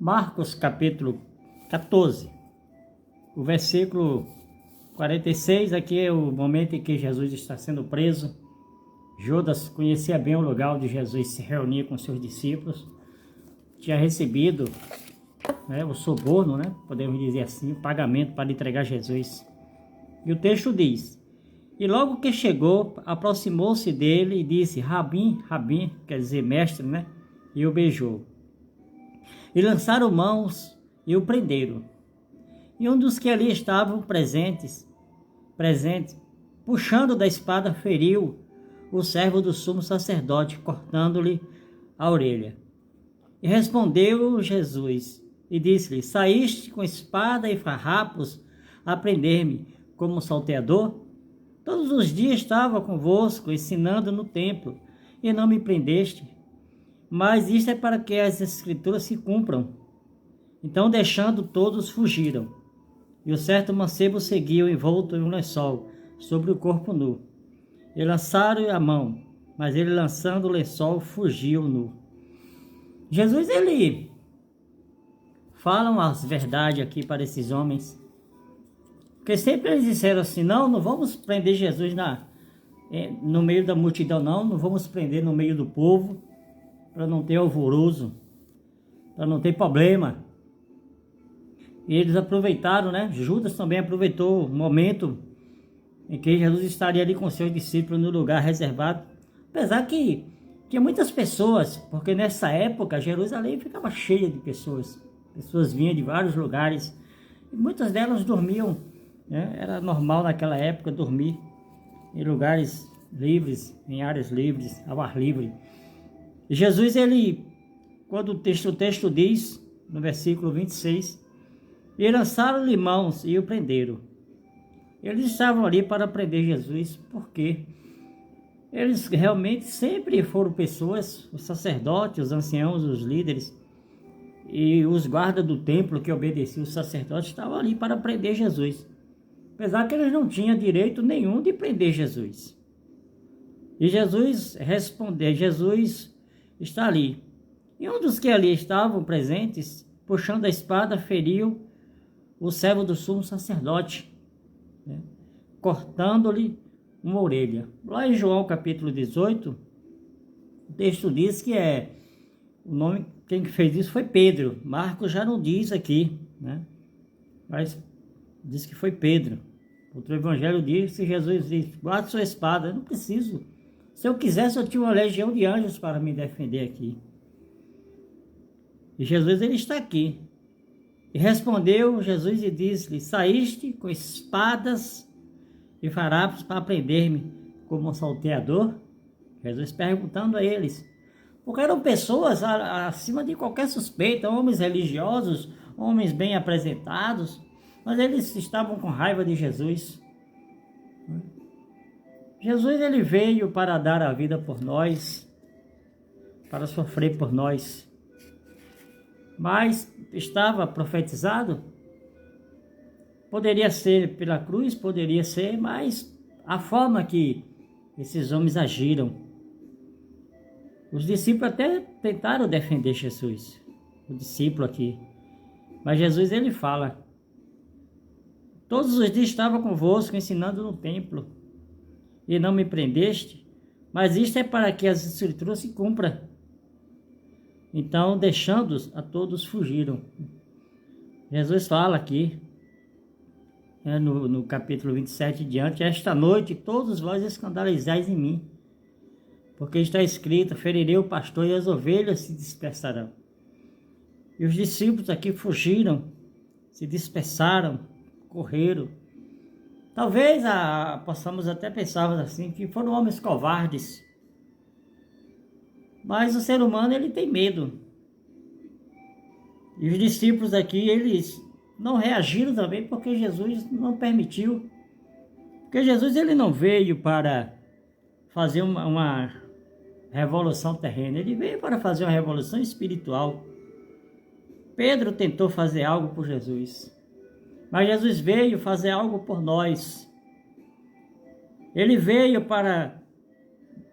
Marcos capítulo 14, o versículo 46, aqui é o momento em que Jesus está sendo preso. Judas conhecia bem o lugar onde Jesus se reunia com seus discípulos, tinha recebido o suborno, podemos dizer assim, o pagamento para entregar Jesus. E o texto diz: e logo que chegou, aproximou-se dele e disse: Rabim, Rabim, quer dizer mestre, e o beijou. E lançaram mãos e o prenderam. E um dos que ali estavam presente, puxando da espada, feriu o servo do sumo sacerdote, cortando-lhe a orelha. E respondeu Jesus e disse-lhe: saíste com espada e farrapos a prender-me como salteador? Todos os dias estava convosco, ensinando no templo, e não me prendeste. Mas isto é para que as escrituras se cumpram. Então, deixando, todos fugiram. E o certo mancebo seguiu envolto em um lençol, sobre o corpo nu. E lançaram a mão, mas ele, lançando o lençol, fugiu nu. Jesus, ele fala as verdades aqui para esses homens. Porque sempre eles disseram assim: não vamos prender Jesus no meio da multidão, não vamos prender no meio do povo, para não ter alvoroço, para não ter problema. E eles aproveitaram, Judas também aproveitou o momento em que Jesus estaria ali com seus discípulos no lugar reservado. Apesar que tinha muitas pessoas, porque nessa época Jerusalém ficava cheia de pessoas. Pessoas vinham de vários lugares e muitas delas dormiam. Era normal naquela época dormir em lugares livres, em áreas livres, ao ar livre. E Jesus, ele, quando o texto diz, no versículo 26, e lançaram-lhe mãos e o prenderam. Eles estavam ali para prender Jesus, porque eles realmente sempre foram pessoas, os sacerdotes, os anciãos, os líderes e os guardas do templo que obedeciam os sacerdotes estavam ali para prender Jesus. Apesar que eles não tinham direito nenhum de prender Jesus. E Jesus respondeu, Jesus está ali. E um dos que ali estavam presentes, puxando a espada, feriu o servo do sumo sacerdote, cortando-lhe uma orelha. Lá em João capítulo 18, o texto diz que o nome, quem fez isso foi Pedro. Marcos já não diz aqui, mas diz que foi Pedro. Outro evangelho diz que Jesus disse: guarda sua espada. Eu não preciso. Se eu quisesse, eu tinha uma legião de anjos para me defender aqui. E Jesus, ele está aqui. E respondeu Jesus e disse-lhe: saíste com espadas e farrapos para prender-me como um salteador? Jesus perguntando a eles. Porque eram pessoas acima de qualquer suspeita, homens religiosos, homens bem apresentados, mas eles estavam com raiva de Jesus. Jesus, ele veio para dar a vida por nós, para sofrer por nós. Mas estava profetizado? Poderia ser pela cruz, poderia ser, mas a forma que esses homens agiram. Os discípulos até tentaram defender Jesus, o discípulo aqui. Mas Jesus, ele fala: todos os dias estava convosco, ensinando no templo, e não me prendeste, mas isto é para que as escrituras se cumpram. Então, deixando-os, a todos fugiram. Jesus fala aqui, no capítulo 27 diante: esta noite todos vós escandalizais em mim, porque está escrito: ferirei o pastor e as ovelhas se dispersarão. E os discípulos aqui fugiram, se dispersaram, correram. Talvez possamos até pensar assim, que foram homens covardes. Mas o ser humano, ele tem medo. E os discípulos aqui, eles não reagiram também porque Jesus não permitiu. Porque Jesus, ele não veio para fazer uma revolução terrena. Ele veio para fazer uma revolução espiritual. Pedro tentou fazer algo por Jesus. Mas Jesus veio fazer algo por nós. Ele veio para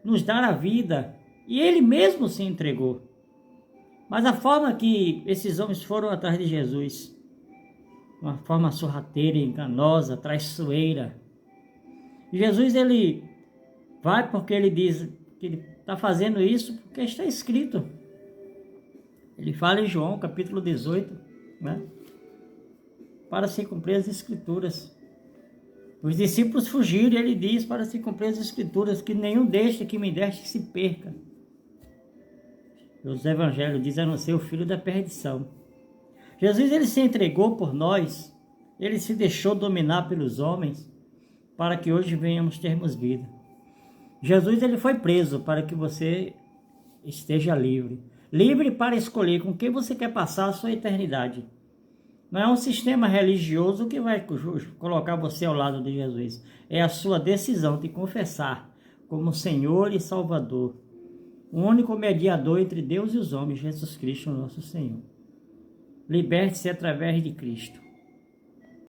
nos dar a vida. E ele mesmo se entregou. Mas a forma que esses homens foram atrás de Jesus, uma forma sorrateira, enganosa, traiçoeira. Jesus, ele vai porque ele diz que ele está fazendo isso porque está escrito. Ele fala em João, capítulo 18, né? Para se cumprir as escrituras. Os discípulos fugiram e ele diz para se cumprir as escrituras que nenhum deste que me deste se perca. Os evangelhos dizem a não ser o filho da perdição. Jesus, ele se entregou por nós, ele se deixou dominar pelos homens para que hoje venhamos termos vida. Jesus, ele foi preso para que você esteja livre. Livre para escolher com quem você quer passar a sua eternidade. Não é um sistema religioso que vai colocar você ao lado de Jesus. É a sua decisão de confessar como Senhor e Salvador. O único mediador entre Deus e os homens, Jesus Cristo, nosso Senhor. Liberte-se através de Cristo.